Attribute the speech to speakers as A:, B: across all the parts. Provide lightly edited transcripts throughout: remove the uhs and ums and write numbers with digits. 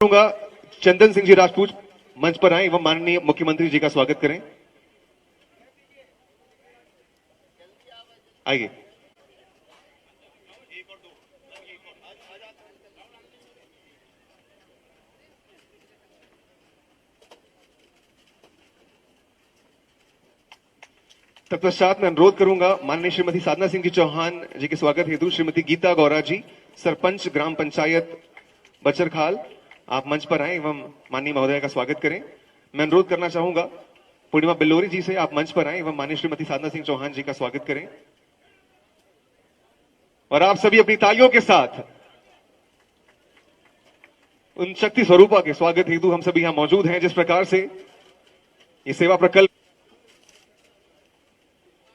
A: चाहूंगा चंदन सिंह जी राजपूत मंच पर आए एवं माननीय मुख्यमंत्री जी का स्वागत करें। आइए। तत्पश्चात मैं अनुरोध करूंगा माननीय श्रीमती साधना सिंह जी चौहान जी के स्वागत हेतु श्रीमती गीता गौरा जी, सरपंच ग्राम पंचायत बचरखाल, आप मंच पर आए एवं माननीय महोदय का स्वागत करें। मैं अनुरोध करना चाहूंगा पूर्णिमा बिल्लोरी जी से, आप मंच पर आए एवं माननीय श्रीमती साधना सिंह चौहान जी का स्वागत करें। और आप सभी अपनी तालियों के साथ उन शक्ति स्वरूपा के स्वागत हेतु हम सभी यहां मौजूद हैं। जिस प्रकार से ये सेवा प्रकल्प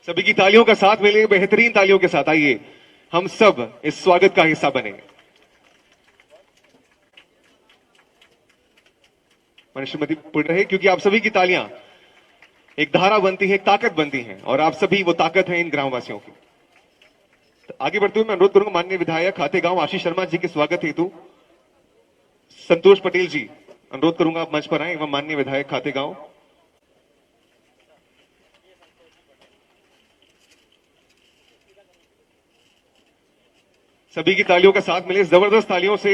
A: सभी की तालियों का साथ मिले, बेहतरीन तालियों के साथ आइए हम सब इस स्वागत का हिस्सा बने। श्रीमती पढ़ रहे क्योंकि आप सभी की तालियां एक धारा बनती है, एक ताकत बनती हैं और आप सभी वो ताकत हैं इन ग्रामवासियों की। तो आगे बढ़ते हुए मैं अनुरोध करूंगा माननीय विधायक खातेगांव आशीष शर्मा जी के स्वागत हेतु संतोष पटेल जी, अनुरोध करूंगा आप मंच पर आए एवं माननीय विधायक खातेगांव। सभी की तालियों का साथ मिले, जबरदस्त तालियों से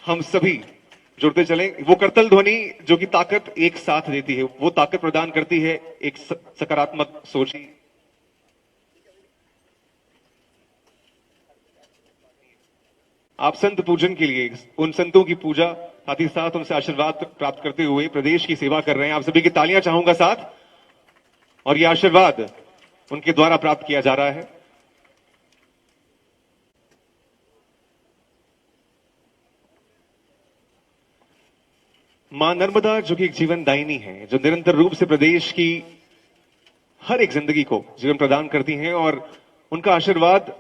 A: हम सभी जुड़ते चलें। वो करतल ध्वनि जो कि ताकत एक साथ देती है, वो ताकत प्रदान करती है एक सकारात्मक सोच। आप संत पूजन के लिए उन संतों की पूजा साथ ही साथ उनसे आशीर्वाद प्राप्त करते हुए प्रदेश की सेवा कर रहे हैं। आप सभी की तालियां चाहूंगा साथ, और यह आशीर्वाद उनके द्वारा प्राप्त किया जा रहा है। मां नर्मदा जो कि एक जीवन दायिनी है, जो निरंतर रूप से प्रदेश की हर एक जिंदगी को जीवन प्रदान करती हैं और उनका आशीर्वाद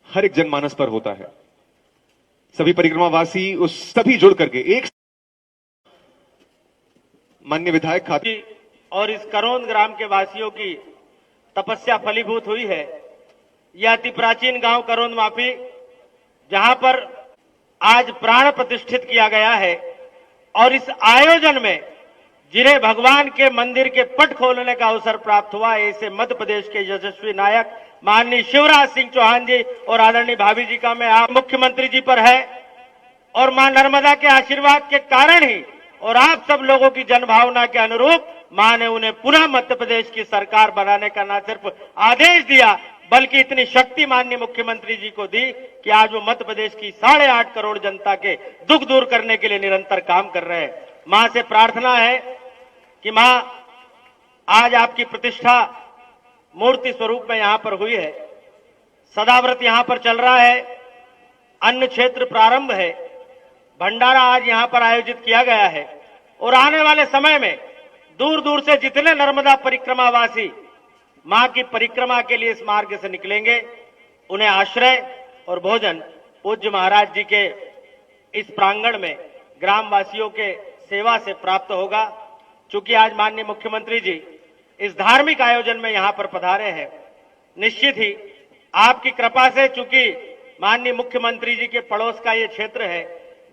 A: हर एक जनमानस पर होता है। सभी परिक्रमावासी उस सभी जुड़ करके एक माननीय विधायक खाते
B: और इस करोंद ग्राम के वासियों की तपस्या फलीभूत हुई है। यह अति प्राचीन गांव करोंद माफी, जहां पर आज प्राण प्रतिष्ठित किया गया है, और इस आयोजन में जिन्हें भगवान के मंदिर के पट खोलने का अवसर प्राप्त हुआ है, ऐसे मध्य प्रदेश के यशस्वी नायक माननीय शिवराज सिंह चौहान जी और आदरणीय भाभी जी का मैं आप मुख्यमंत्री जी पर है, और मां नर्मदा के आशीर्वाद के कारण ही और आप सब लोगों की जनभावना के अनुरूप मां ने उन्हें पुनः मध्य प्रदेश की सरकार बनाने का न सिर्फ आदेश दिया, बल्कि इतनी शक्ति माननीय मुख्यमंत्री जी को दी कि आज वो मध्य प्रदेश की 8.5 करोड़ जनता के दुख दूर करने के लिए निरंतर काम कर रहे हैं। मां से प्रार्थना है कि मां, आज आपकी प्रतिष्ठा मूर्ति स्वरूप में यहां पर हुई है, सदाव्रत यहां पर चल रहा है, अन्न क्षेत्र प्रारंभ है, भंडारा आज यहां पर आयोजित किया गया है, और आने वाले समय में दूर दूर से जितने नर्मदा परिक्रमावासी मां की परिक्रमा के लिए इस मार्ग से निकलेंगे, उन्हें आश्रय और भोजन पूज्य महाराज जी के इस प्रांगण में ग्रामवासियों के सेवा से प्राप्त होगा। चूंकि आज माननीय मुख्यमंत्री जी इस धार्मिक आयोजन में यहां पर पधारे हैं, निश्चित ही आपकी कृपा से, चूंकि माननीय मुख्यमंत्री जी के पड़ोस का ये क्षेत्र है,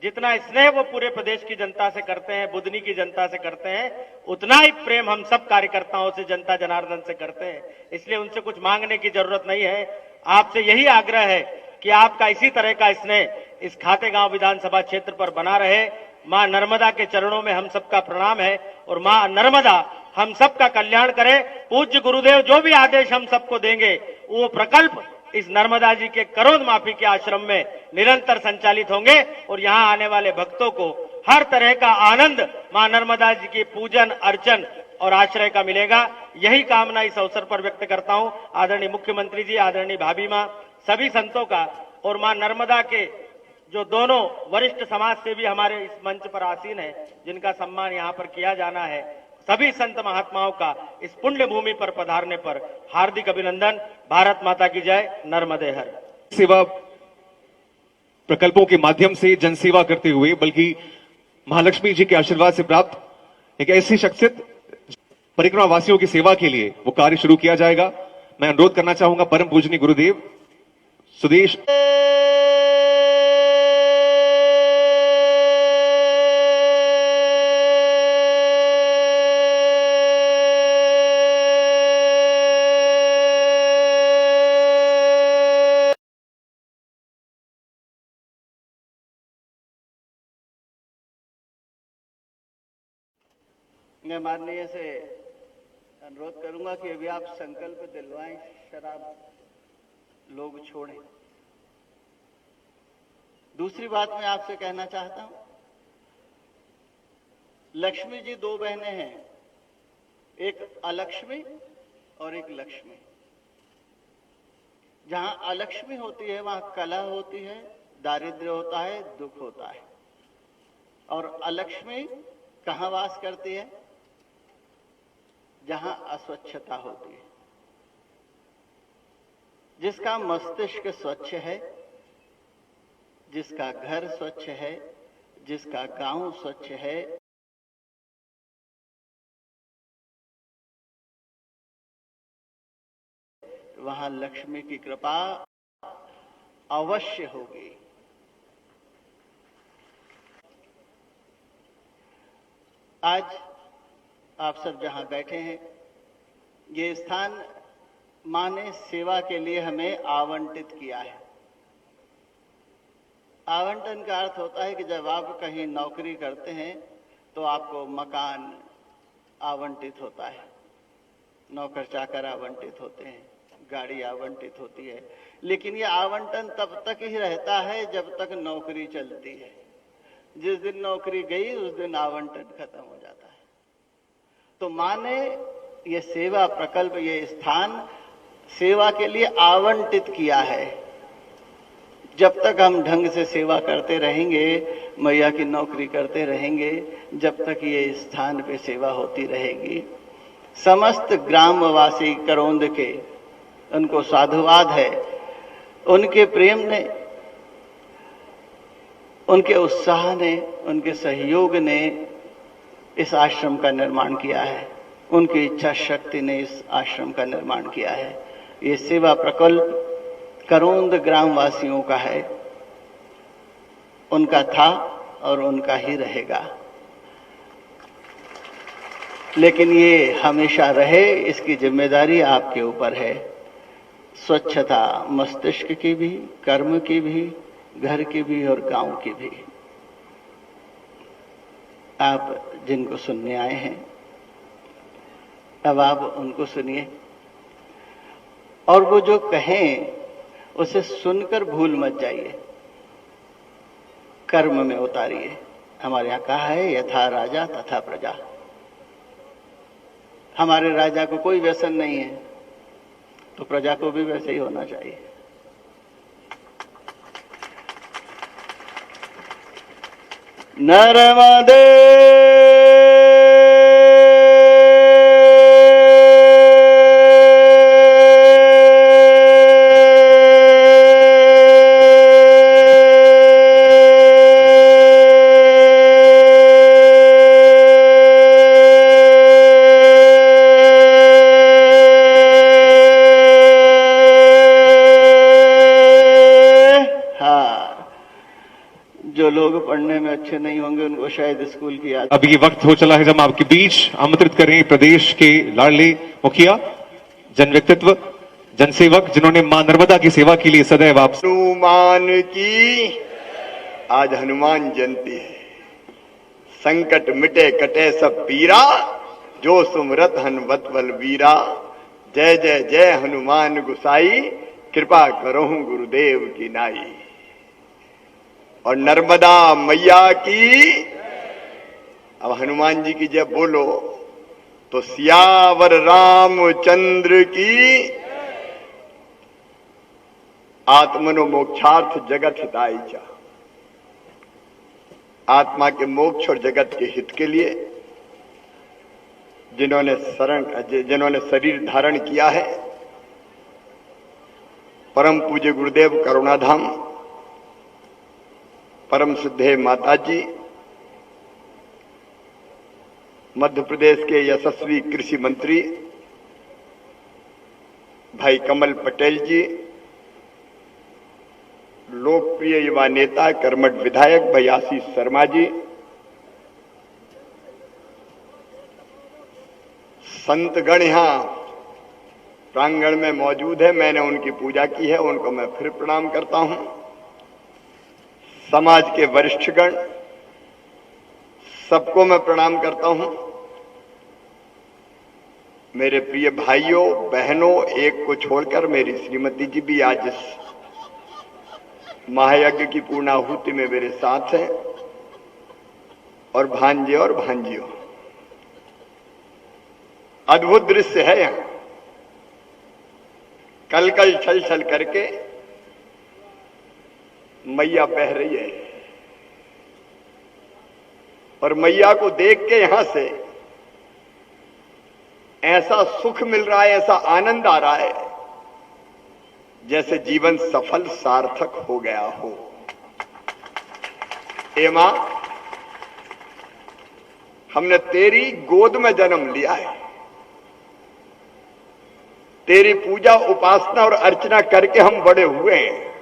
B: जितना स्नेह वो पूरे प्रदेश की जनता से करते हैं, बुधनी की जनता से करते हैं, उतना ही प्रेम हम सब कार्यकर्ताओं से, जनता जनार्दन से करते हैं। इसलिए उनसे कुछ मांगने की जरूरत नहीं है। आपसे यही आग्रह है कि आपका इसी तरह का स्नेह इस खातेगांव विधानसभा क्षेत्र पर बना रहे। मां नर्मदा के चरणों में हम सबका प्रणाम है, और मां नर्मदा हम सबका कल्याण करे। पूज्य गुरुदेव जो भी आदेश हम सबको देंगे, वो प्रकल्प इस नर्मदा जी के करोंद माफी के आश्रम में निरंतर संचालित होंगे, और यहां आने वाले भक्तों को हर तरह का आनंद मां नर्मदा जी की पूजन अर्चन और आश्रय का मिलेगा। यही कामना इस अवसर पर व्यक्त करता हूं। आदरणीय मुख्यमंत्री जी, आदरणीय भाभी मां, सभी संतों का, और मां नर्मदा के जो दोनों वरिष्ठ समाज सेवी हमारे इस मंच पर आसीन है, जिनका सम्मान यहां पर किया जाना है, सभी संत महात्माओं का इस पुण्य भूमि पर पधारने पर हार्दिक अभिनंदन। भारत माता की जय, नर्मदे हर।
A: सेवा प्रकल्पों के माध्यम से जनसेवा करते हुए, बल्कि महालक्ष्मी जी के आशीर्वाद से प्राप्त एक ऐसी शख्सियत, परिक्रमा वासियों की सेवा के लिए वो कार्य शुरू किया जाएगा। मैं अनुरोध करना चाहूंगा परम पूजनीय गुरुदेव सुदेश
C: मैं माननीय से अनुरोध करूंगा कि अभी आप संकल्प दिलवाएं, शराब लोग छोड़ें। दूसरी बात मैं आपसे कहना चाहता हूं, लक्ष्मी जी दो बहनें हैं, एक अलक्ष्मी और एक लक्ष्मी। जहां अलक्ष्मी होती है वहां कलह होती है, दारिद्र्य होता है, दुख होता है। और अलक्ष्मी कहां वास करती है? जहां अस्वच्छता होती है। जिसका मस्तिष्क स्वच्छ है, जिसका घर स्वच्छ है, जिसका गांव स्वच्छ है, वहां लक्ष्मी की कृपा अवश्य होगी। आज आप सब जहां बैठे हैं, ये स्थान मां ने सेवा के लिए हमें आवंटित किया है। आवंटन का अर्थ होता है कि जब आप कहीं नौकरी करते हैं तो आपको मकान आवंटित होता है, नौकर चाकर आवंटित होते हैं, गाड़ी आवंटित होती है। लेकिन यह आवंटन तब तक ही रहता है जब तक नौकरी चलती है। जिस दिन नौकरी गई उस दिन आवंटन खत्म हो जाता है। तो मां ने यह सेवा प्रकल्प, ये स्थान सेवा के लिए आवंटित किया है। जब तक हम ढंग से सेवा करते रहेंगे, मैया की नौकरी करते रहेंगे, जब तक ये स्थान पे सेवा होती रहेगी। समस्त ग्रामवासी करौंद के, उनको साधुवाद है। उनके प्रेम ने, उनके उत्साह ने, उनके सहयोग ने इस आश्रम का निर्माण किया है। उनकी इच्छा शक्ति ने इस आश्रम का निर्माण किया है। ये सेवा प्रकल्प करौंद ग्रामवासियों का है, उनका था और उनका ही रहेगा। लेकिन ये हमेशा रहे, इसकी जिम्मेदारी आपके ऊपर है। स्वच्छता मस्तिष्क की भी, कर्म की भी, घर की भी और गांव की भी। आप जिनको सुनने आए हैं, अब आप उनको सुनिए और वो जो कहें उसे सुनकर भूल मत जाइए, कर्म में उतारिए। हमारे यहां कहा है, यथा राजा तथा प्रजा। हमारे राजा को कोई व्यसन नहीं है तो प्रजा को भी वैसे ही होना चाहिए। नर्मदे जो लोग पढ़ने में अच्छे नहीं होंगे उनको शायद स्कूल की याद।
A: अब ये वक्त हो चला है जब आपके बीच आमंत्रित करें प्रदेश के लाडले मुखिया, जन व्यक्तित्व, जनसेवक, जिन्होंने मां नर्मदा की सेवा के लिए सदैव आप।
D: हनुमान की आज हनुमान जयंती है। संकट मिटे कटे सब पीरा, जो सुमरत हनुमत बलबीरा। जय जय जय हनुमान गुसाई, कृपा करो गुरुदेव की नाई। और नर्मदा मैया की, अब हनुमान जी की जब बोलो तो सियावर रामचंद्र की। आत्मनो मोक्षार्थ जगत हिताय च। आत्मा के मोक्ष और जगत के हित के लिए जिन्होंने शरीर धारण किया है, परम पूज्य गुरुदेव करुणाधाम परम सिद्धे माता जी, मध्य प्रदेश के यशस्वी कृषि मंत्री भाई कमल पटेल जी, लोकप्रिय युवा नेता कर्मठ विधायक भाई आशीष शर्मा जी, संतगण यहां प्रांगण में मौजूद है। मैंने उनकी पूजा की है, उनको मैं फिर प्रणाम करता हूं। समाज के वरिष्ठगण, सबको मैं प्रणाम करता हूं। मेरे प्रिय भाइयों बहनों, एक को छोड़कर मेरी श्रीमती जी भी आज इस महायज्ञ की पूर्णाहुति में मेरे साथ हैं, और भांजे और भांजियों, अद्भुत दृश्य है यहां। कल कल छल छल करके मैया बह रही है, और मैया को देख के यहां से ऐसा सुख मिल रहा है, ऐसा आनंद आ रहा है, जैसे जीवन सफल सार्थक हो गया हो। ए मां, हमने तेरी गोद में जन्म लिया है, तेरी पूजा उपासना और अर्चना करके हम बड़े हुए हैं।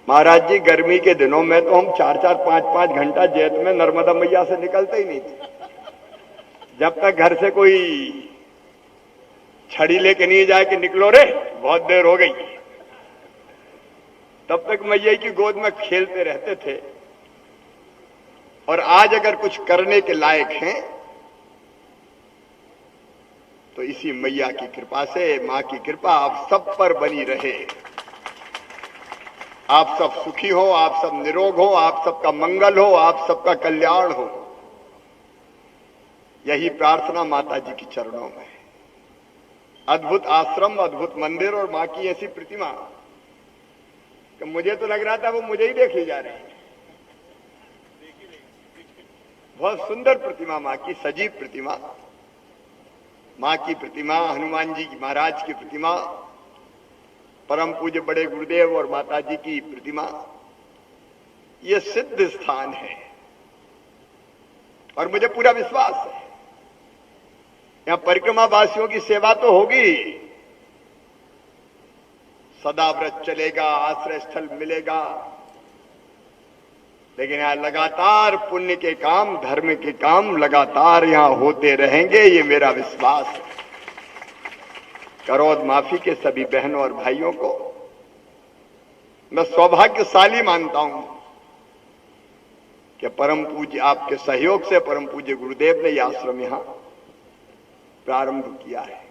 D: महाराज जी, गर्मी के दिनों में तो हम 4-4, 5-5 घंटा जेठ में नर्मदा मैया से निकलते ही नहीं थे। जब तक घर से कोई छड़ी लेके नहीं जाए कि निकलो रे, बहुत देर हो गई, तब तक मैया की गोद में खेलते रहते थे। और आज अगर कुछ करने के लायक हैं तो इसी मैया की कृपा से, मां की कृपा आप सब पर बनी रहे। आप सब सुखी हो, आप सब निरोग हो, आप सबका मंगल हो, आप सबका कल्याण हो, यही प्रार्थना माता जी के चरणों में। अद्भुत आश्रम, अद्भुत मंदिर, और मां की ऐसी प्रतिमा कि मुझे तो लग रहा था वो मुझे ही देख ली जा रही है। बहुत सुंदर प्रतिमा, मां की सजीव प्रतिमा, मां की प्रतिमा, हनुमान जी की, महाराज की प्रतिमा, परम पूज्य बड़े गुरुदेव और माता जी की प्रतिमा, ये सिद्ध स्थान है। और मुझे पूरा विश्वास है यहां परिक्रमा वासियों की सेवा तो होगी, सदा व्रत चलेगा, आश्रय स्थल मिलेगा, लेकिन यहां लगातार पुण्य के काम, धर्म के काम लगातार यहां होते रहेंगे, ये मेरा विश्वास है। करोड़ माफी के सभी बहनों और भाइयों को मैं सौभाग्यशाली मानता हूं कि परम पूज्य आपके सहयोग से परम पूज्य गुरुदेव ने यह आश्रम यहां प्रारंभ किया है।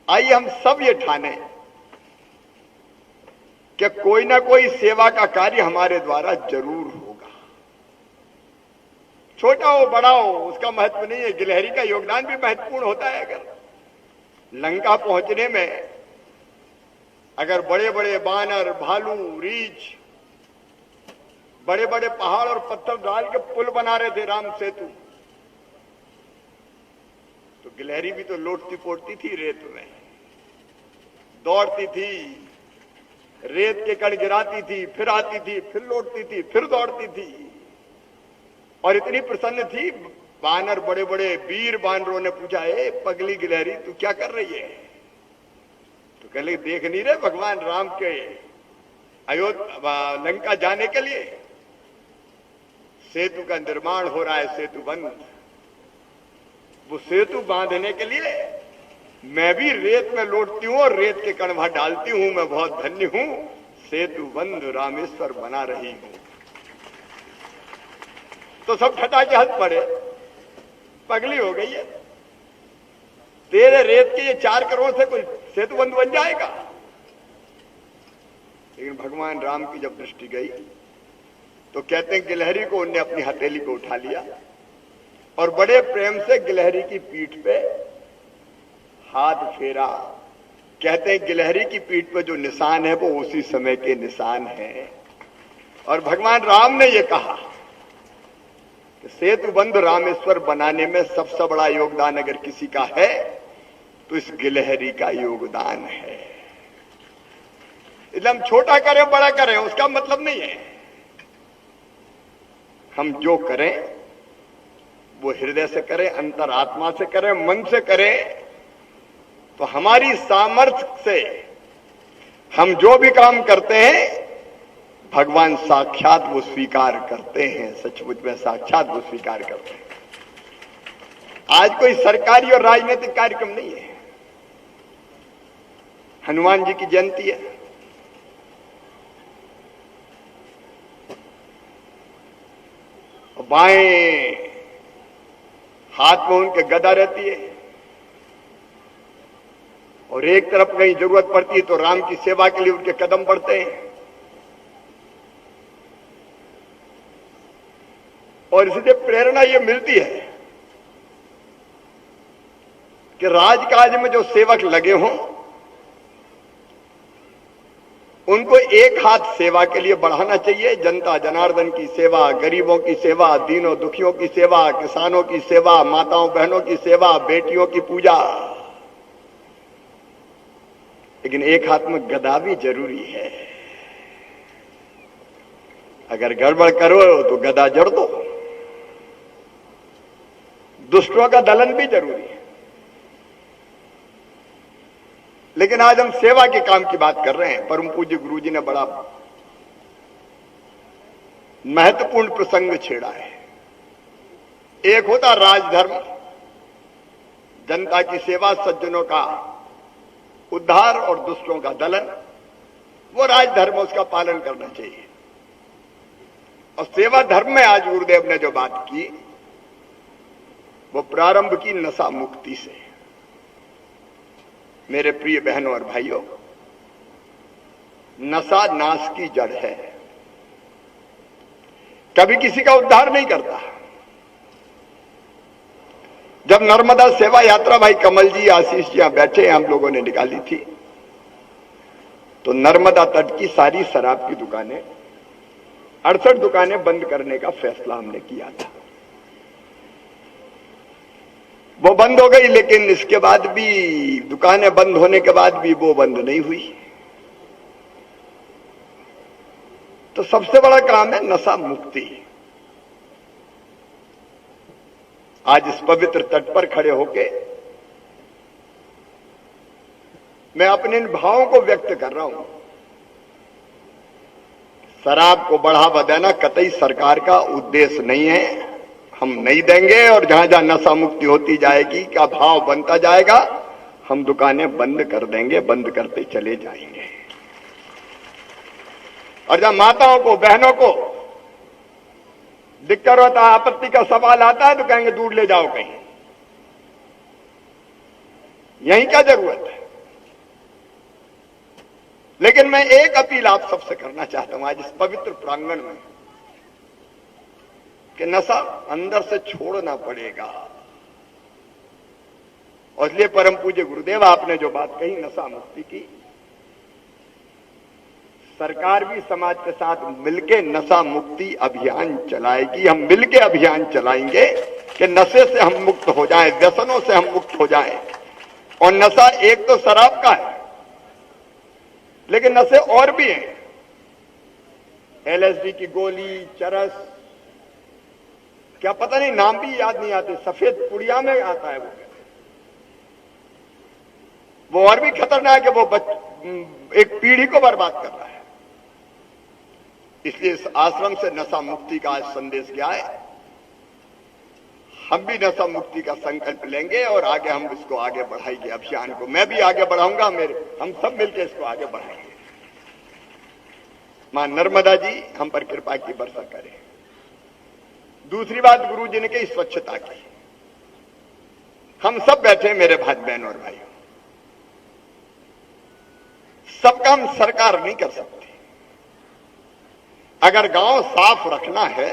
D: आइए हम सब ये ठाने कि कोई ना कोई सेवा का कार्य हमारे द्वारा जरूर होगा, छोटा हो बड़ा हो उसका महत्व नहीं है। गिलहरी का योगदान भी महत्वपूर्ण होता है। अगर लंका पहुंचने में अगर बड़े बड़े बानर, भालू, रीछ, बड़े बड़े पहाड़ और पत्थर डाल के पुल बना रहे थे, राम सेतु, तो गिलहरी भी तो लौटती पोटती थी, रेत में दौड़ती थी, रेत के कण गिराती थी, फिर आती थी, फिर लौटती थी, फिर दौड़ती थी, और इतनी प्रसन्न थी। बानर, बड़े बड़े वीर बानरों ने पूछा, ए पगली गिलहरी तू क्या कर रही है? तो कह लगे, देख नहीं रहे भगवान राम के अयोध्या लंका जाने के लिए सेतु का निर्माण हो रहा है, सेतु बंद। वो सेतु बांधने के लिए मैं भी रेत में लौटती हूं और रेत के कण वहां डालती हूं। मैं बहुत धन्य हूं, सेतु बंद रामेश्वर बना रही हूं। तो सब ठटा के हंस पड़े, पगली हो गई है, तेरे रेत के ये 4 करोड़ से कोई सेतु बंद बन जाएगा? लेकिन भगवान राम की जब दृष्टि गई तो कहते हैं गिलहरी को उनने अपनी हथेली को उठा लिया और बड़े प्रेम से गिलहरी की पीठ पे हाथ फेरा। कहते हैं गिलहरी की पीठ पे जो निशान है वो उसी समय के निशान है। और भगवान राम ने ये कहा कि सेतु बंद रामेश्वर बनाने में सबसे बड़ा योगदान अगर किसी का है तो इस गिलहरी का योगदान है। इसलिए हम छोटा करें बड़ा करें उसका मतलब नहीं है, हम जो करें वो हृदय से करें, अंतरात्मा से करें, मन से करें, तो हमारी सामर्थ्य से हम जो भी काम करते हैं भगवान साक्षात वो स्वीकार करते हैं, सचमुच में साक्षात वो स्वीकार करते हैं। आज कोई सरकारी और राजनीतिक कार्यक्रम नहीं है, हनुमान जी की जयंती है, बाएं हाथ में उनके गदा रहती है, और एक तरफ कहीं जरूरत पड़ती है तो राम की सेवा के लिए उनके कदम बढ़ते हैं। और इसलिए प्रेरणा ये मिलती है कि राजकाज में जो सेवक लगे हों उनको एक हाथ सेवा के लिए बढ़ाना चाहिए। जनता जनार्दन की सेवा, गरीबों की सेवा, दीनों दुखियों की सेवा, किसानों की सेवा, माताओं बहनों की सेवा, बेटियों की पूजा। लेकिन एक हाथ में गदा भी जरूरी है। अगर गड़बड़ करो तो गदा जड़ दो। दुष्टों का दलन भी जरूरी है। लेकिन आज हम सेवा के काम की बात कर रहे हैं। परम पूज्य गुरु जी ने बड़ा महत्वपूर्ण प्रसंग छेड़ा है। एक होता राजधर्म, जनता की सेवा, सज्जनों का उद्धार और दुष्टों का दलन। वो राजधर्म, उसका पालन करना चाहिए। और सेवा धर्म में आज गुरुदेव ने जो बात की वो प्रारंभ की नशा मुक्ति से। मेरे प्रिय बहनों और भाइयों, नशा नाश की जड़ है, कभी किसी का उद्धार नहीं करता। जब नर्मदा सेवा यात्रा भाई कमल जी, आशीष जी यहां बैठे हम लोगों ने निकाली थी, तो नर्मदा तट की सारी शराब की दुकानें, 68 दुकानें बंद करने का फैसला हमने किया था। वो बंद हो गई, लेकिन इसके बाद भी, दुकानें बंद होने के बाद भी वो बंद नहीं हुई। तो सबसे बड़ा काम है नशा मुक्ति। आज इस पवित्र तट पर खड़े होके मैं अपने इन भावों को व्यक्त कर रहा हूं। शराब को बढ़ावा देना कतई सरकार का उद्देश्य नहीं है, हम नहीं देंगे। और जहां जहां नशा मुक्ति होती जाएगी, का भाव बनता जाएगा, हम दुकानें बंद कर देंगे, बंद करते चले जाएंगे। और जहां माताओं को, बहनों को दिक्कत होता है, आपत्ति का सवाल आता है, तो कहेंगे दूर ले जाओ कहीं। यही क्या जरूरत है? लेकिन मैं एक अपील आप सबसे करना चाहता हूं आज इस पवित्र प्रांगण में, कि नशा अंदर से छोड़ना पड़ेगा। और इसलिए परम पूज्य गुरुदेव आपने जो बात कही नशा मुक्ति की, सरकार भी समाज के साथ मिलके नशा मुक्ति अभियान चलाएगी। हम मिलके अभियान चलाएंगे कि नशे से हम मुक्त हो जाएं, व्यसनों से हम मुक्त हो जाएं। और नशा एक तो शराब का है, लेकिन नशे और भी हैं। LSD की गोली, चरस, क्या पता नहीं, नाम भी याद नहीं आते, सफेद पुड़िया में आता है वो और भी खतरनाक है। वो एक पीढ़ी को बर्बाद कर रहा है। इसलिए इस आश्रम से नशा मुक्ति का आज संदेश क्या है? हम भी नशा मुक्ति का संकल्प लेंगे और आगे हम इसको आगे बढ़ाएंगे अभियान को। मैं भी आगे बढ़ाऊंगा, हम सब मिलकर इसको आगे बढ़ाएंगे। मां नर्मदा जी हम पर कृपा की वर्षा करें। दूसरी बात गुरु जी ने कही स्वच्छता की। हम सब बैठे मेरे भाई बहन और भाइयों, सब काम सरकार नहीं कर सकती। अगर गांव साफ रखना है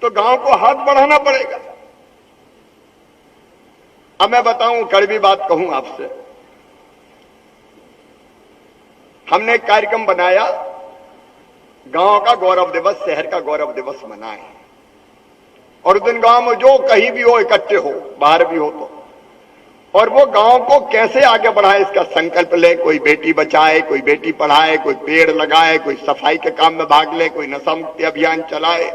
D: तो गांव को हाथ बढ़ाना पड़ेगा। अब मैं बताऊं, कड़वी बात कहूं आपसे, हमने एक कार्यक्रम बनाया, गांव का गौरव दिवस, शहर का गौरव दिवस मनाएं। और उस दिन गांव में जो कहीं भी हो इकट्ठे हो, बाहर भी हो तो, और वो गांव को कैसे आगे बढ़ाए इसका संकल्प ले। कोई बेटी बचाए, कोई बेटी पढ़ाए, कोई पेड़ लगाए, कोई सफाई के काम में भाग ले, कोई नशा मुक्ति अभियान चलाए,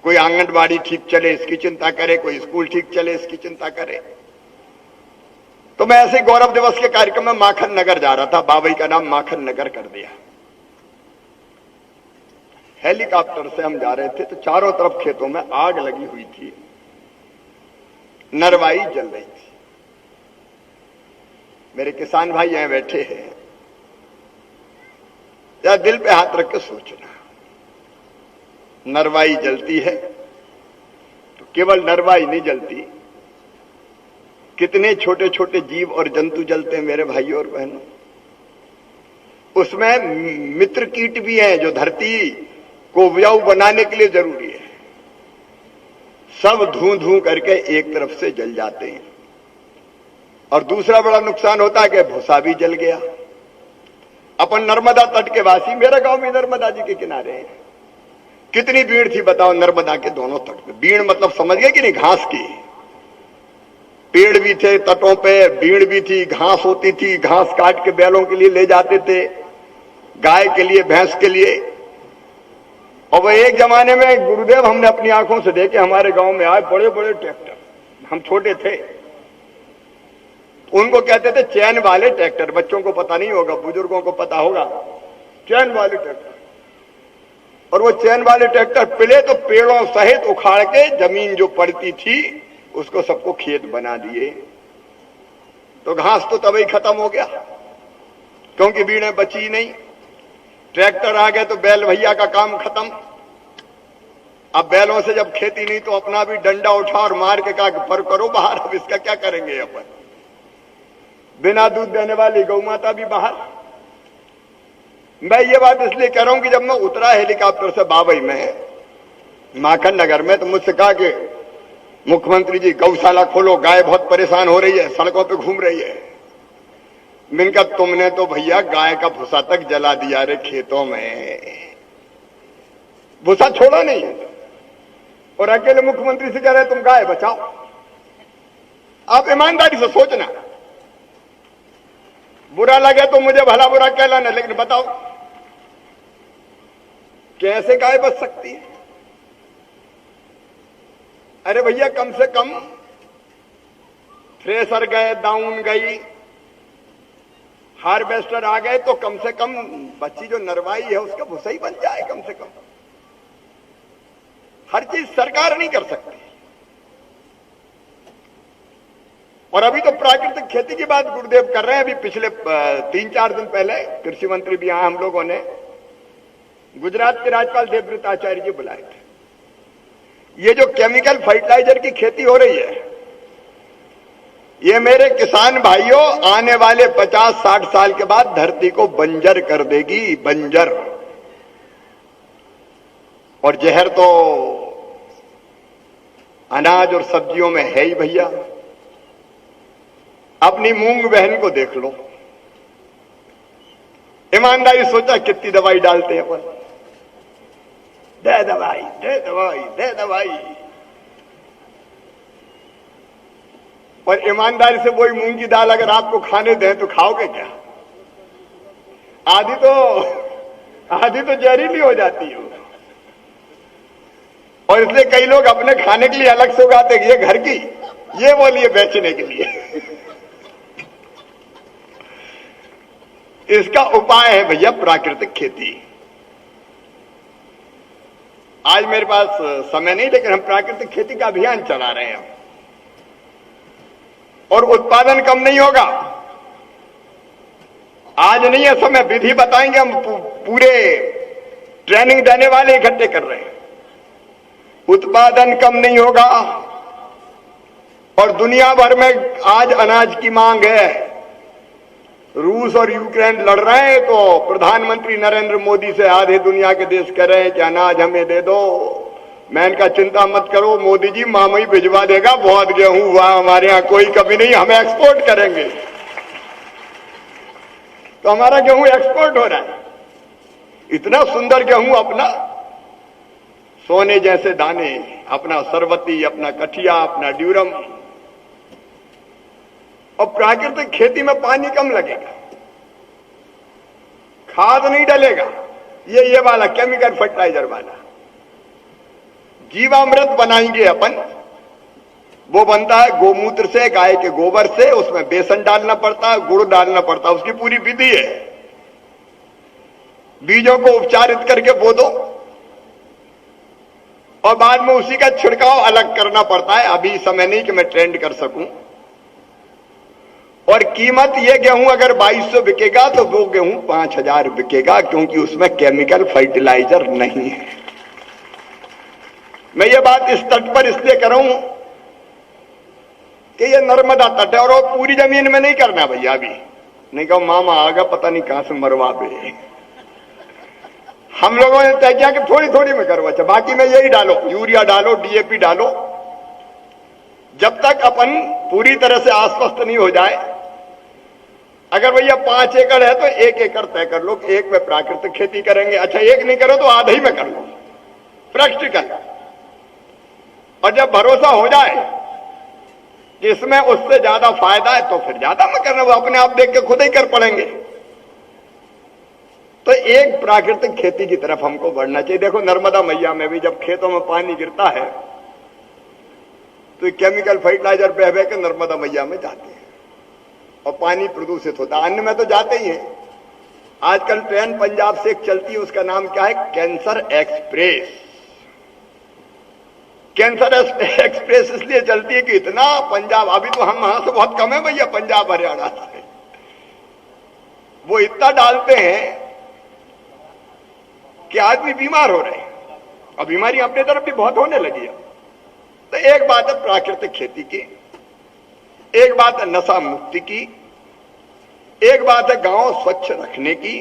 D: कोई आंगनबाड़ी ठीक चले इसकी चिंता करे, कोई स्कूल ठीक चले इसकी चिंता करे। तो मैं ऐसे गौरव दिवस के कार्यक्रम में माखन नगर जा रहा था, बाबई का नाम माखन नगर कर दिया। हेलीकॉप्टर से हम जा रहे थे तो चारों तरफ खेतों में आग लगी हुई थी, नरवाई जल रही थी। मेरे किसान भाई यहां बैठे हैं, या दिल पे हाथ रख के सोचना, नरवाई जलती है तो केवल नरवाई नहीं जलती, कितने छोटे छोटे जीव और जंतु जलते हैं मेरे भाइयों और बहनों। उसमें मित्र कीट भी हैं जो धरती को उपजाऊ बनाने के लिए जरूरी है। सब धूं धूं करके एक तरफ से जल जाते हैं। और दूसरा बड़ा नुकसान होता है कि भूसा भी जल गया। अपन नर्मदा तट के वासी, मेरा गांव भी नर्मदा जी के किनारे है। कितनी भीड़ थी बताओ नर्मदा के दोनों तट पे। भीड़ मतलब समझ गए कि नहीं, घास की। पेड़ भी थे तटों पे, भीड़ भी थी, घास होती थी। घास काट के बैलों के लिए ले जाते थे, गाय के लिए, भैंस के लिए। और वह एक जमाने में गुरुदेव हमने अपनी आंखों से देखे, हमारे गांव में आए बड़े बड़े ट्रैक्टर। हम छोटे थे, उनको कहते थे चैन वाले ट्रैक्टर। बच्चों को पता नहीं होगा, बुजुर्गों को पता होगा, चैन वाले ट्रैक्टर। और वो चैन वाले ट्रैक्टर पिले तो पेड़ों सहित उखाड़ के जमीन जो पड़ती थी उसको सबको खेत बना दिए। तो घास तो तभी खत्म हो गया क्योंकि भीड़ें बची नहीं। ट्रैक्टर आ गए तो बैल भैया का काम खत्म। अब बैलों से जब खेती नहीं तो अपना भी डंडा उठा और मार के कहा पर करो बाहर। अब इसका क्या करेंगे अपन। बिना दूध देने वाली गौ माता भी बाहर। मैं ये बात इसलिए कह रहा हूं कि जब मैं उतरा हेलीकॉप्टर से बाबई में, माखन नगर में, तो मुझसे कहा कि मुख्यमंत्री जी गौशाला खोलो, गाय बहुत परेशान हो रही है, सड़कों पे घूम रही है। मैंने कहा तुमने तो भैया गाय का भूसा तक जला दिया रे खेतों में, भूसा छोड़ा नहीं है। और अकेले मुख्यमंत्री से कह रहे तुम गाय बचाओ। आप ईमानदारी से सोचना, बुरा लगे तो मुझे भला बुरा कहलाना, लेकिन बताओ कैसे गाय बच सकती है। अरे भैया कम से कम थ्रेसर गए, दाउन गई, हार्वेस्टर आ गए तो कम से कम बच्ची जो नरवाई है उसका भूसा ही बन जाए कम से कम। हर चीज सरकार नहीं कर सकती। और अभी तो प्राकृतिक खेती की बात गुरुदेव कर रहे हैं। अभी पिछले 3-4 दिन पहले कृषि मंत्री भी यहां हम लोगों ने गुजरात के राज्यपाल देवव्रत आचार्य जी बुलाए थे। ये जो केमिकल फर्टिलाइजर की खेती हो रही है, ये मेरे किसान भाइयों आने वाले 50-60 साल के बाद धरती को बंजर कर देगी, बंजर। और जहर तो अनाज और सब्जियों में है ही भैया। अपनी मूंग बहन को देख लो, ईमानदारी सोचा कितनी दवाई डालते हैं अपन। दे दवाई, दे दवाई, दे दवाई। और ईमानदारी से वही मूंग की दाल अगर आपको खाने दें तो खाओगे क्या? आधी तो जहरीली हो जाती है। और इसलिए कई लोग अपने खाने के लिए अलग से उगाते हैं, ये घर की, ये बोलिए बेचने के लिए। इसका उपाय है भैया प्राकृतिक खेती। आज मेरे पास समय नहीं, लेकिन हम प्राकृतिक खेती का अभियान चला रहे हैं और उत्पादन कम नहीं होगा। आज नहीं है समय, विधि बताएंगे हम, पूरे ट्रेनिंग देने वाले इकट्ठे कर रहे हैं। उत्पादन कम नहीं होगा और दुनिया भर में आज अनाज की मांग है। रूस और यूक्रेन लड़ रहे हैं तो प्रधानमंत्री नरेंद्र मोदी से आधे दुनिया के देश कह रहे हैं कि अनाज हमें दे दो। मैं इनका चिंता मत करो, मोदी जी मामई भिजवा देगा, बहुत गेहूं हुआ हमारे यहां, कोई कभी नहीं, हम एक्सपोर्ट करेंगे। तो हमारा गेहूं एक्सपोर्ट हो रहा है। इतना सुंदर गेहूं, अपना सोने जैसे दाने, अपना सरवती, अपना कठिया, अपना ड्यूरम। और प्राकृतिक खेती में पानी कम लगेगा, खाद नहीं डलेगा, ये वाला केमिकल फर्टिलाइजर वाला। जीवामृत बनाएंगे अपन, वो बनता है गोमूत्र से, गाय के गोबर से। उसमें बेसन डालना पड़ता है, गुड़ डालना पड़ता है, उसकी पूरी विधि है। बीजों को उपचारित करके बो दो और बाद में उसी का छिड़काव अलग करना पड़ता है। अभी समय नहीं कि मैं ट्रेंड कर सकूं। और कीमत, ये गेहूं अगर 2200 बिकेगा तो वो गेहूं 5000 बिकेगा, क्योंकि उसमें केमिकल फर्टिलाइजर नहीं है। मैं ये बात इस तट पर इसलिए कर रहा हूं कि ये नर्मदा तट है और वो पूरी जमीन में नहीं करना भैया। अभी नहीं कहो मामा आ गया पता नहीं कहां से मरवा पे। हम लोगों ने तय किया कि थोड़ी थोड़ी में करो। अच्छा बाकी में यही डालो, यूरिया डालो, डीएपी डालो, जब तक अपन पूरी तरह से आश्वस्त नहीं हो जाए। अगर भैया 5 एकड़ है तो 1 एकड़ तय कर लो कि 1 में प्राकृतिक खेती करेंगे। अच्छा 1 नहीं करो तो आधा ही में कर लो प्रैक्टिकल। और जब भरोसा हो जाए कि इसमें उससे ज्यादा फायदा है तो फिर ज्यादा में करना, वो अपने आप देख के खुद ही कर पड़ेंगे। तो एक प्राकृतिक खेती की तरफ हमको बढ़ना चाहिए। देखो नर्मदा मैया में भी जब खेतों में पानी गिरता है तो केमिकल फर्टिलाइजर बह बह के नर्मदा मैया में जाते हैं और पानी प्रदूषित होता है। अन्य में तो जाते ही हैं। आजकल ट्रेन पंजाब से एक चलती है, उसका नाम क्या है? Cancer express. कैंसर एक्सप्रेस इसलिए चलती है कि इतना पंजाब, अभी तो हम वहां से बहुत कम है भैया, पंजाब हरियाणा से वो इतना डालते हैं कि आदमी बीमार हो रहे हैं और बीमारी अपने तरफ भी बहुत होने लगी है। तो एक बात है प्राकृतिक खेती की, एक बात है नशा मुक्ति की, एक बात है गांव स्वच्छ रखने की।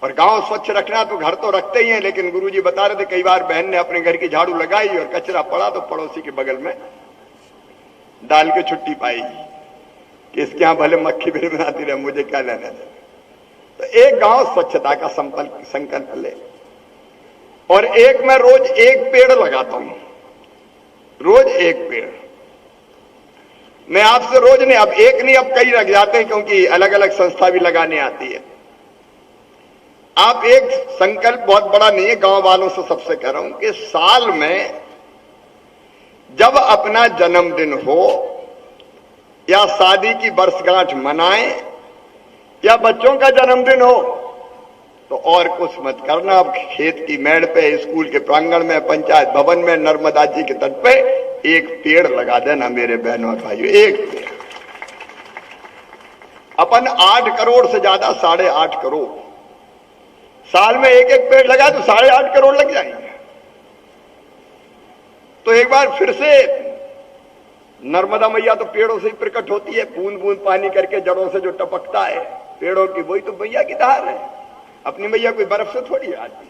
D: और गांव स्वच्छ रखना तो घर तो रखते ही हैं, लेकिन गुरुजी बता रहे थे कई बार बहन ने अपने घर की झाड़ू लगाई और कचरा पड़ा तो पड़ोसी के बगल में डाल के छुट्टी पाई कि इसके यहां भले मक्खी भी बनाती रहे, मुझे क्या लेना है। तो एक गांव स्वच्छता का संकल्प ले। और एक मैं रोज 1 पेड़ लगाता हूं, रोज 1 पेड़। मैं आपसे रोज नहीं, अब 1 नहीं अब कई लग जाते हैं क्योंकि अलग अलग संस्था भी लगाने आती है। आप एक संकल्प बहुत बड़ा नहीं है, गांव वालों से सबसे कह रहा हूं कि साल में जब अपना जन्मदिन हो या शादी की वर्षगांठ मनाएं या बच्चों का जन्मदिन हो तो और कुछ मत करना। अब खेत की मेड़ पे, स्कूल के प्रांगण में, पंचायत भवन में, नर्मदा जी के तट पे 1 पेड़ लगा देना मेरे बहनों और भाइयों। 1 पेड़। अपन 8 करोड़ से ज्यादा, 8.5 करोड़ साल में 1-1 पेड़ लगा तो 8.5 करोड़ लग जाएंगे। तो एक बार फिर से नर्मदा मैया तो पेड़ों से ही प्रकट होती है, बूंद बूंद पानी करके जड़ों से जो टपकता है पेड़ों की, वही तो मैया की धार है। अपनी मैया कोई बर्फ से थोड़ी आती।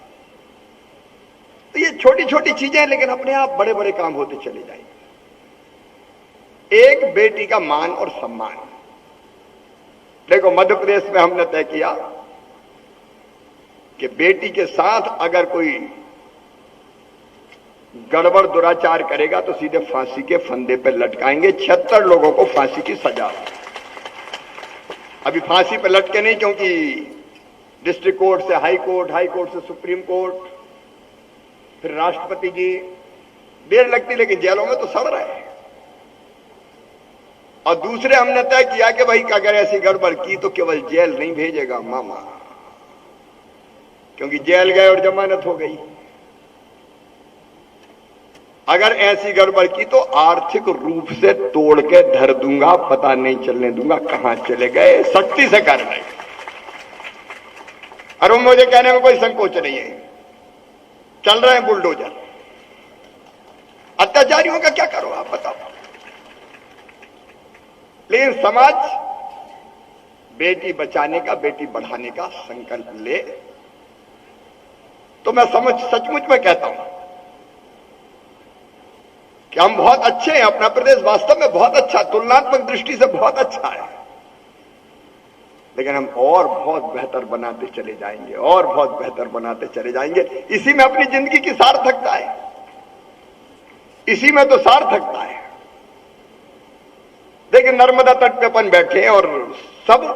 D: तो ये छोटी छोटी चीजें हैं, लेकिन अपने आप बड़े बड़े काम होते चले जाएंगे। एक बेटी का मान और सम्मान। देखो मध्य प्रदेश में हमने तय किया कि बेटी के साथ अगर कोई गड़बड़ दुराचार करेगा तो सीधे फांसी के फंदे पर लटकाएंगे। 76 लोगों को फांसी की सजा। अभी फांसी पर लटके नहीं, क्योंकि डिस्ट्रिक्ट कोर्ट से हाई कोर्ट, हाई कोर्ट से सुप्रीम कोर्ट, फिर राष्ट्रपति की देर लगती, लेकिन जेलों में तो सड़ रहे हैं। और दूसरे हमने तय किया कि भाई अगर ऐसी गड़बड़ की तो केवल जेल नहीं भेजेगा मामा, क्योंकि जेल गए और जमानत हो गई। अगर ऐसी गड़बड़ की तो आर्थिक रूप से तोड़ के धर दूंगा, पता नहीं चलने दूंगा कहां चले गए। सख्ती से कर रहे। और मुझे कहने में कोई संकोच नहीं है। चल रहे हैं बुलडोजर। अत्याचारियों का क्या करो आप बताओ। लेकिन समाज बेटी बचाने का, बेटी बढ़ाने का संकल्प ले तो मैं सचमुच में कहता हूं कि हम बहुत अच्छे हैं। अपना प्रदेश वास्तव में बहुत अच्छा, तुलनात्मक दृष्टि से बहुत अच्छा है। लेकिन हम और बहुत बेहतर बनाते चले जाएंगे, और बहुत बेहतर बनाते चले जाएंगे। इसी में अपनी जिंदगी की सार्थकता है, इसी में तो सार्थकता है। देखिए नर्मदा तट पे अपन बैठे हैं और सब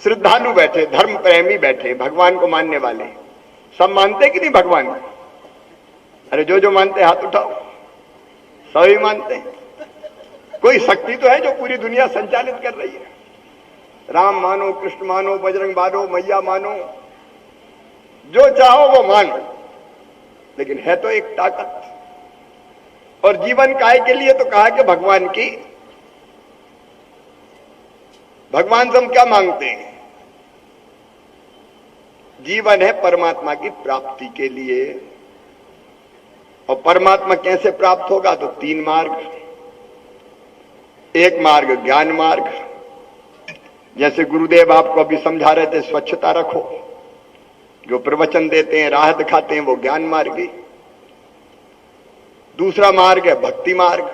D: श्रद्धालु बैठे, धर्म प्रेमी बैठे, भगवान को मानने वाले। सब मानते कि नहीं भगवान को? अरे जो मानते हाथ उठाओ। सभी मानते हैं। कोई शक्ति तो है जो पूरी दुनिया संचालित कर रही है। राम मानो, कृष्ण मानो, बजरंग मानो, मैया मानो, जो चाहो वो मानो, लेकिन है तो एक ताकत। और जीवन काय के लिए तो कहा कि भगवान की, भगवान से हम क्या मांगते हैं? जीवन है परमात्मा की प्राप्ति के लिए। और परमात्मा कैसे प्राप्त होगा? तो 3 मार्ग। एक मार्ग ज्ञान मार्ग, जैसे गुरुदेव आपको अभी समझा रहे थे, स्वच्छता रखो। जो प्रवचन देते हैं, राह दिखाते हैं, वो ज्ञान मार्गी। दूसरा मार्ग है भक्ति मार्ग।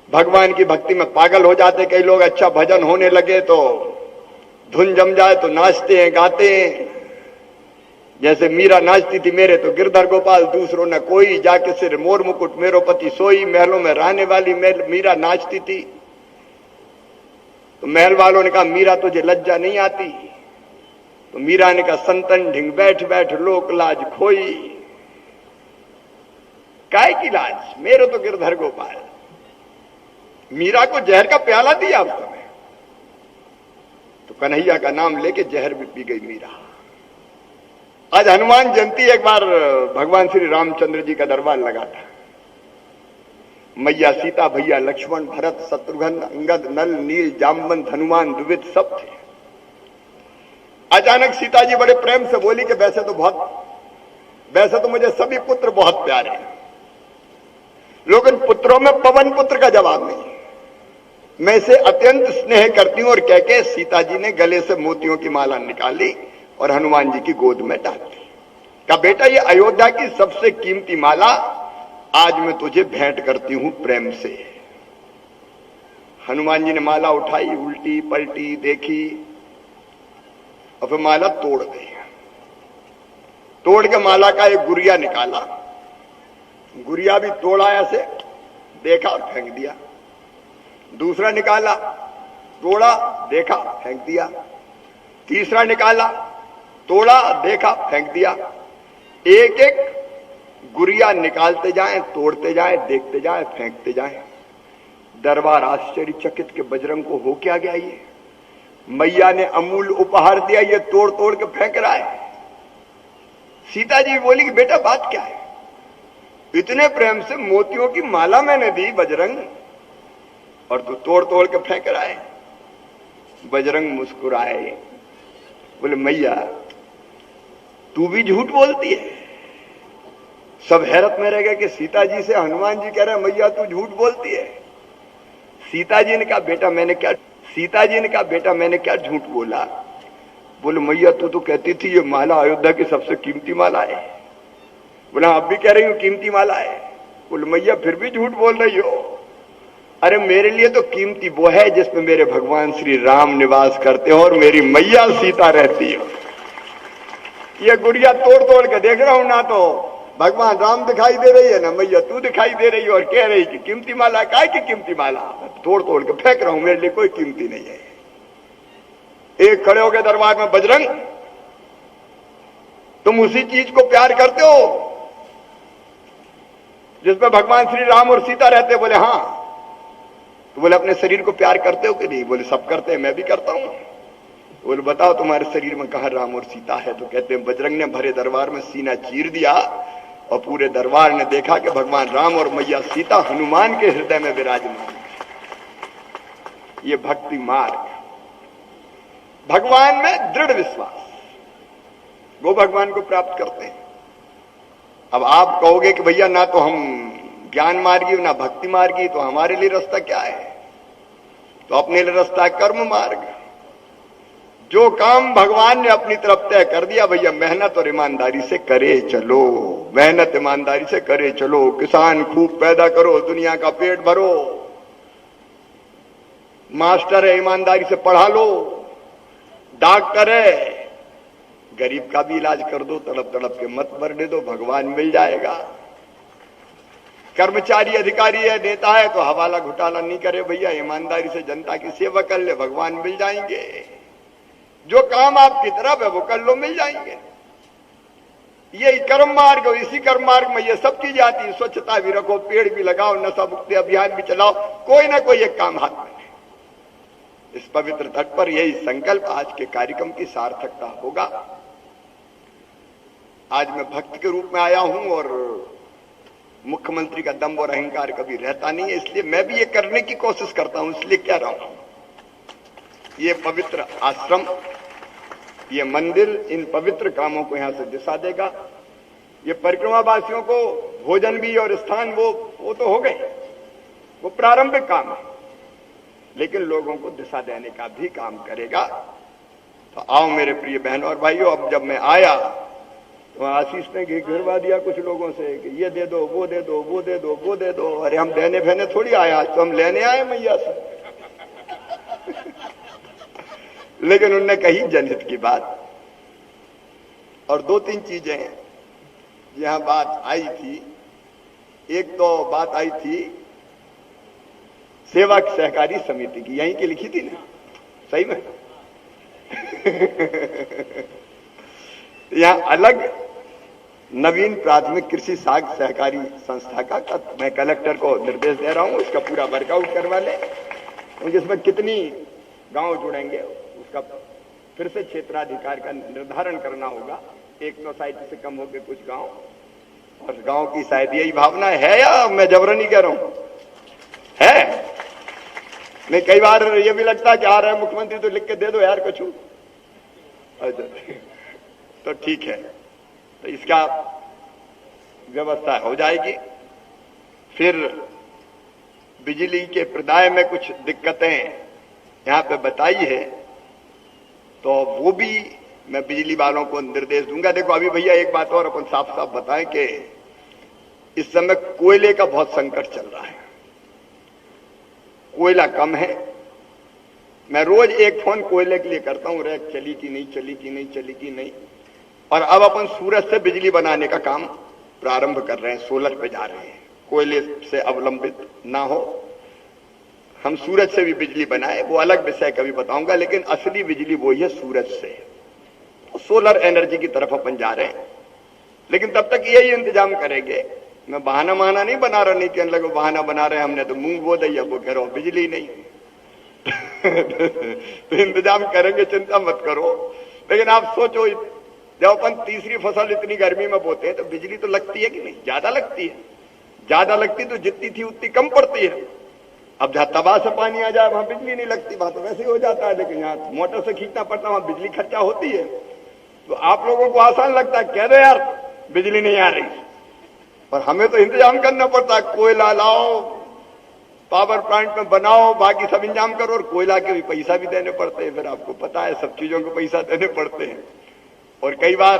D: भगवान की भक्ति में पागल हो जाते कई लोग। अच्छा भजन होने लगे तो धुन जम जाए तो नाचते हैं, गाते हैं। जैसे मीरा नाचती थी, मेरे तो गिरधर गोपाल दूसरों न कोई, जाके सिर मोर मुकुट मेरो पति सोई। महलों में रहने वाली मीरा नाचती थी तो महल वालों ने कहा मीरा तुझे लज्जा नहीं आती? तो मीरा ने कहा संतन ढिंग बैठ बैठ लोक लाज खोई। काय की लाज, मेरे तो गिरधर गोपाल। मीरा को जहर का प्याला दिया उस समय, तो कन्हैया का नाम लेके जहर भी पी गई मीरा। आज हनुमान जयंती, एक बार भगवान श्री रामचंद्र जी का दरबार लगा था। मैया सीता, भैया लक्ष्मण, भरत, शत्रुघ्न, अंगद, नल, नील, जामवंत, हनुमान, द्विविद सब थे। अचानक सीता जी बड़े प्रेम से बोली कि वैसे तो मुझे सभी पुत्र बहुत प्यारे हैं, लेकिन पुत्रों में पवन पुत्र का जवाब नहीं। मैं इसे अत्यंत स्नेह करती हूं। और कह के सीता जी ने गले से मोतियों की माला निकाली और हनुमान जी की गोद में डाल दी। कहा बेटा ये अयोध्या की सबसे कीमती माला आज मैं तुझे भेंट करती हूं प्रेम से। हनुमान जी ने माला उठाई, उल्टी पलटी देखी और फिर माला तोड़ दी। तोड़ के माला का एक गुरिया निकाला, गुरिया भी तोड़ा, ऐसे देखा और फेंक दिया। दूसरा निकाला, तोड़ा, देखा, फेंक दिया। तीसरा निकाला, तोड़ा, देखा, फेंक दिया। एक एक गुरिया निकालते जाएं, तोड़ते जाएं, देखते जाएं, फेंकते जाएं। दरबार आश्चर्यचकित के बजरंग को हो क्या गया ये? मैया ने अमूल उपहार दिया, ये तोड़ तोड़ के फेंक रहा है। सीता जी बोली कि बेटा बात क्या है? इतने प्रेम से मोतियों की माला मैंने दी बजरंग, और तू तोड़ तोड़ के फेंक रहा है। बजरंग मुस्कुराए, बोले मैया तू भी झूठ बोलती है। सब हैरत में रह गए कि सीता जी से हनुमान जी कह रहे हैं मैया तू झूठ बोलती है। सीता जी ने कहा बेटा मैंने क्या झूठ बोला? बोले मैया तू तो कहती थी ये माला अयोध्या की सबसे कीमती माला है। बोला अब भी कह रही हूं कीमती माला है। बोले मैया फिर भी झूठ बोल रही हो। अरे मेरे लिए तो कीमती वो है जिसमें मेरे भगवान श्री राम निवास करते हो और मेरी मैया सीता रहती हो। ये गुड़िया तोड़ तोड़ के देख रहा हूं, ना तो भगवान राम दिखाई दे रही है ना मैया तू दिखाई दे रही है, और कह रही कि कीमती माला, काय की कीमती माला? तोड़ तोड़ के फेंक रहा हूं, मेरे लिए कोई कीमती नहीं है। एक खड़े हो गए दरबार में, बजरंग तुम उसी चीज को प्यार करते हो जिसमें भगवान श्री राम और सीता रहते? बोले हाँ। तो बोले अपने शरीर को प्यार करते हो कि नहीं? बोले सब करते हैं, मैं भी करता हूं। बोले बताओ तुम्हारे शरीर में कहां राम और सीता है? तो कहते हैं बजरंग ने भरे दरबार में सीना चीर दिया और पूरे दरबार ने देखा कि भगवान राम और मैया सीता हनुमान के हृदय में विराजमान। ये भक्ति मार्ग, भगवान में दृढ़ विश्वास, वो भगवान को प्राप्त करते हैं। अब आप कहोगे कि भैया ना तो हम ज्ञान मार्गी ना भक्ति मार्गी, तो हमारे लिए रास्ता क्या है? तो अपने लिए रास्ता है कर्म मार्ग। जो काम भगवान ने अपनी तरफ तय कर दिया, भैया मेहनत और ईमानदारी से करे चलो, मेहनत ईमानदारी से करे चलो। किसान खूब पैदा करो, दुनिया का पेट भरो। मास्टर है, ईमानदारी से पढ़ा लो। डॉक्टर है, गरीब का भी इलाज कर दो, तड़प तड़प के मत मरने दो, भगवान मिल जाएगा। कर्मचारी अधिकारी है, नेता है, तो हवाला घोटाला नहीं करे भैया, ईमानदारी से जनता की सेवा कर ले, भगवान मिल जाएंगे। जो काम आपकी तरफ है वो कर लो, मिल जाएंगे। ये कर्म मार्ग, इसी कर्म मार्ग में ये सब चीजें आती है। स्वच्छता भी रखो, पेड़ भी लगाओ, नशा मुक्ति अभियान भी चलाओ, कोई ना कोई एक काम हाथ में। इस पवित्र तट पर यही संकल्प आज के कार्यक्रम की सार्थकता होगा। आज मैं भक्त के रूप में आया हूं और मुख्यमंत्री का दम्भ और अहंकार कभी रहता नहीं है, इसलिए मैं भी ये करने की कोशिश करता हूं। इसलिए कह रहा हूं ये पवित्र आश्रम, ये मंदिर इन पवित्र कामों को यहां से दिशा देगा। ये परिक्रमा वासियों को भोजन भी और स्थान वो तो हो गए, वो प्रारंभिक काम है, लेकिन लोगों को दिशा देने का भी काम करेगा। तो आओ मेरे प्रिय बहनों और भाइयों, अब जब मैं आया तो आशीष ने घिरवा दिया कुछ लोगों से कि ये दे दो, वो दे दो, वो दे दो, वो दे दो। अरे हम देने फैने थोड़ी आए, आज तो हम लेने आए मैया से। लेकिन उनने कही जनहित की बात, और 2-3 चीजें यहां बात आई थी। एक तो बात आई थी सेवक सहकारी समिति की, यहीं की लिखी थी ना, सही में। यहां अलग नवीन प्राथमिक कृषि साख सहकारी संस्था का मैं कलेक्टर को निर्देश दे रहा हूं, उसका पूरा वर्कआउट करवा ले, क्योंकि इसमें कितनी गांव जुड़ेंगे उसका फिर से क्षेत्राधिकार का निर्धारण करना होगा। एक सोसाइटी से कम हो गए कुछ गांव, और गांव की शायद यही भावना है, या मैं जबरनी कह रहा हूं है। नहीं, कई बार ये भी लगता है कि आ रहा है मुख्यमंत्री तो लिख के दे दो यार कुछ। तो ठीक है, तो इसका व्यवस्था हो जाएगी। फिर बिजली के प्रदाय में कुछ दिक्कतें यहां पे बताई है, तो वो भी मैं बिजली वालों को निर्देश दूंगा। देखो अभी भैया एक बात और अपन साफ साफ बताएं कि इस समय कोयले का बहुत संकट चल रहा है, कोयला कम है। मैं रोज एक फोन कोयले के लिए करता हूं, रैक चली कि नहीं, चली कि नहीं, चली कि नहीं। और अब अपन सूरज से बिजली बनाने का काम प्रारंभ कर रहे हैं, सोलर पे जा रहे हैं, कोयले से अवलंबित ना हो, हम सूरज से भी बिजली बनाए। वो अलग विषय कभी बताऊंगा, लेकिन असली बिजली वही है सूरज से, तो सोलर एनर्जी की तरफ अपन जा रहे हैं। लेकिन तब तक यही इंतजाम करेंगे। मैं बहाना माना नहीं बना रहा, नहीं कहने लगे बहाना बना रहे हमने तो मूंग बो दी, वो कह रहा हूं बिजली नहीं। तो इंतजाम करेंगे, चिंता मत करो। लेकिन आप सोचो, जब अपन तीसरी फसल इतनी गर्मी में बोते हैं तो बिजली तो लगती है कि नहीं? ज्यादा लगती है। ज्यादा लगती तो जितनी थी उतनी कम पड़ती है। अब जहां तबाह से पानी आ जाए वहां बिजली नहीं लगती, वहां तो वैसे ही हो जाता है। लेकिन यहाँ मोटर से खींचना पड़ता है, वहां बिजली खर्चा होती है। तो आप लोगों को आसान लगता है, कह दो यार बिजली नहीं आ रही, पर हमें तो इंतजाम करना पड़ता है। कोयला लाओ, पावर प्लांट में बनाओ, बाकी सब इंतजाम करो, और कोयला के भी पैसा भी देने पड़ते हैं। फिर आपको पता है सब चीजों को पैसा देने पड़ते हैं, और कई बार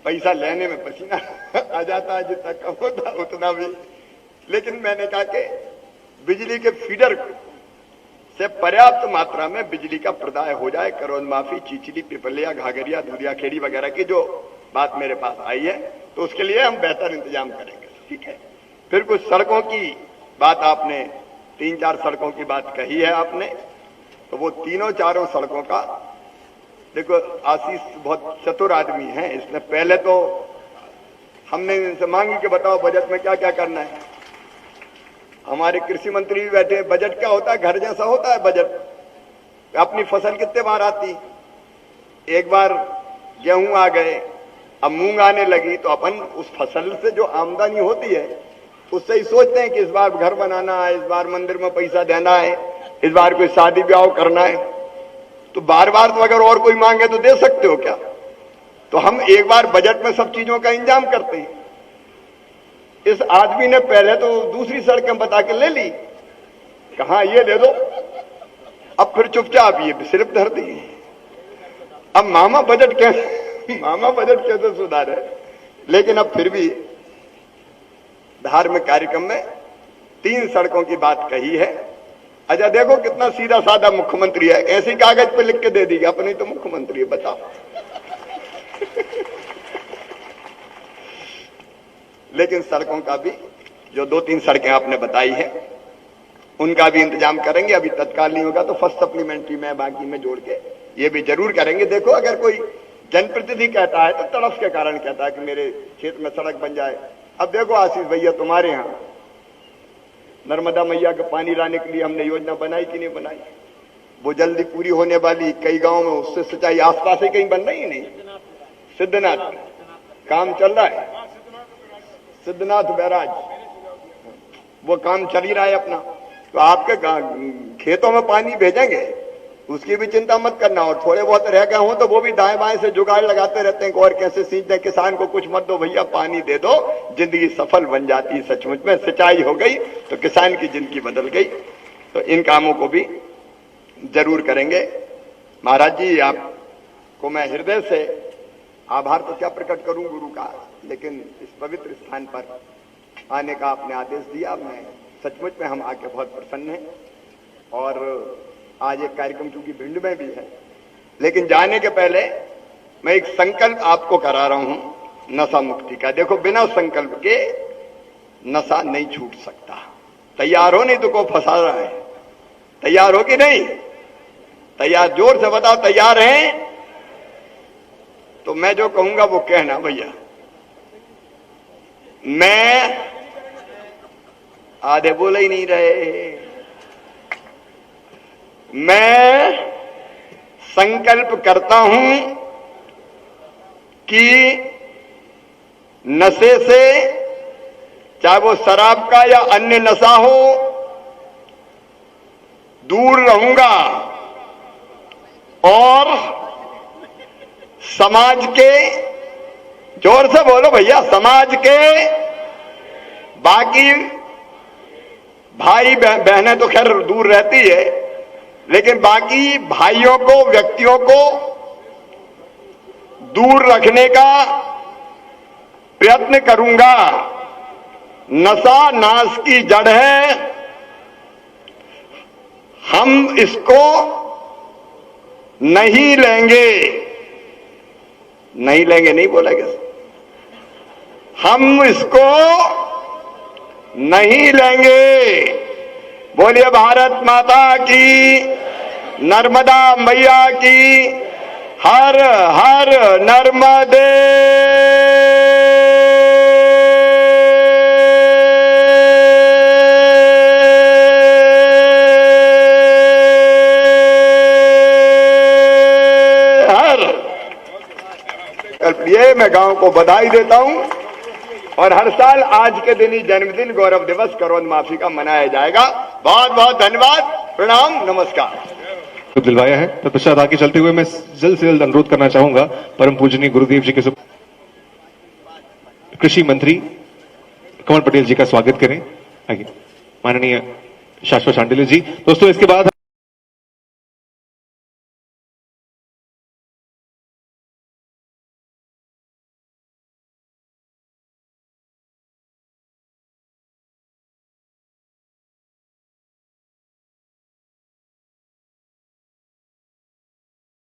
D: पैसा लेने में पसीना आ जाता है, जितना कम होता है उतना भी। लेकिन मैंने कहा कि बिजली के फीडर से पर्याप्त मात्रा में बिजली का प्रदाय हो जाए। करोंद माफी, चिचली, पिपलिया, घाघरिया, दूधिया खेड़ी वगैरह की जो बात मेरे पास आई है, तो उसके लिए हम बेहतर इंतजाम करेंगे, ठीक है। फिर कुछ सड़कों की बात आपने, 3-4 सड़कों की बात कही है आपने, तो वो तीनों चारों सड़कों का, देखो आशीष बहुत चतुर आदमी है, इसने पहले तो हमने इनसे मांगी कि बताओ बजट में क्या क्या करना है। हमारे कृषि मंत्री भी बैठे, बजट क्या होता है? घर जैसा होता है बजट। अपनी फसल कितने बार आती, एक बार गेहूं आ गए, अब मूंग आने लगी, तो अपन उस फसल से जो आमदनी होती है उससे ही सोचते हैं कि इस बार घर बनाना है, इस बार मंदिर में पैसा देना है, इस बार कोई शादी ब्याह करना है। तो बार बार तो अगर और कोई मांगे तो दे सकते हो क्या? तो हम एक बार बजट में सब चीजों का इंतजाम करते हैं। इस आदमी ने पहले तो दूसरी सड़कें बता के ले ली, कहा ये दे दो, अब फिर चुपचाप ये सिर्फ धर दी। अब मामा बजट कैसे सुधारे? लेकिन अब फिर भी धार्मिक कार्यक्रम में 3 सड़कों की बात कही है। अच्छा देखो कितना सीधा साधा मुख्यमंत्री है, ऐसी कागज पे लिख के दे दी, अपनी तो मुख्यमंत्री है, बताओ। लेकिन सड़कों का भी, जो 2-3 सड़कें आपने बताई है, उनका भी इंतजाम करेंगे। अभी तत्काल नहीं होगा तो फर्स्ट सप्लीमेंट्री में बाकी में जोड़ के ये भी जरूर करेंगे। देखो अगर कोई जनप्रतिनिधि कहता है तो तड़फ के कारण कहता है कि मेरे क्षेत्र में सड़क बन जाए। अब देखो आशीष भैया, तुम्हारे यहाँ नर्मदा मैया का पानी लाने के लिए हमने योजना बनाई कि नहीं बनाई? वो जल्दी पूरी होने वाली, कई गांव में उससे सिंचाई आसपास ही कहीं बन रही है। नहीं, सिद्धनाथ काम चल रहा है, सिद्धनाथ बैराज वो काम चल ही रहा है अपना। तो आपके खेतों में पानी भेजेंगे, उसकी भी चिंता मत करना। और थोड़े बहुत रह गए हों तो वो भी दाएं बाएं से जुगाड़ लगाते रहते हैं कि और कैसे सींच दें, किसान को कुछ मत दो भैया, पानी दे दो, जिंदगी सफल बन जाती है। सचमुच में सिंचाई हो गई तो किसान की जिंदगी बदल गई। तो इन कामों को भी जरूर करेंगे। महाराज जी, आपको मैं हृदय से आभार तो क्या प्रकट करूं गुरु का, लेकिन इस पवित्र स्थान पर आने का आपने आदेश दिया। मैं सचमुच में हम आके बहुत प्रसन्न हैं। और आज एक कार्यक्रम चूंकि भिंड में भी है, लेकिन जाने के पहले मैं एक संकल्प आपको करा रहा हूं नशा मुक्ति का। देखो, बिना संकल्प के नशा नहीं छूट सकता। तैयार हो? नहीं तो को फंसा रहा है। तैयार हो कि नहीं? तैयार? जोर से बताओ, तैयार हैं? तो मैं जो कहूंगा वो कहना भैया। मैं आधे बोले ही नहीं रहे। मैं संकल्प करता हूं कि नशे से, चाहे वो शराब का या अन्य नशा हो, दूर रहूंगा और समाज के, जोर से बोलो भैया, समाज के बाकी भाई बहनें तो खैर दूर रहती है, लेकिन बाकी भाइयों को, व्यक्तियों को दूर रखने का प्रयत्न करूंगा। नशा नाश की जड़ है, हम इसको नहीं लेंगे। नहीं लेंगे नहीं बोला क्या? हम इसको नहीं लेंगे। बोलिए भारत माता की, नर्मदा मैया की, हर हर नर्मदे। ये मैं गांव को बधाई देता हूं। और हर साल आज के दिन ही जन्मदिन, गौरव दिवस करोंद माफी का मनाया जाएगा। बहुत बहुत धन्यवाद, प्रणाम, नमस्कार।
A: दिलवाया है। तत्पश्चात आगे चलते हुए मैं जल्द से जल्द अनुरोध करना चाहूंगा परम पूजनीय गुरुदेव जी के कृषि मंत्री कमल पटेल जी का स्वागत करें। आगे माननीय शाश्वत शांडिल्य जी। दोस्तों, इसके बाद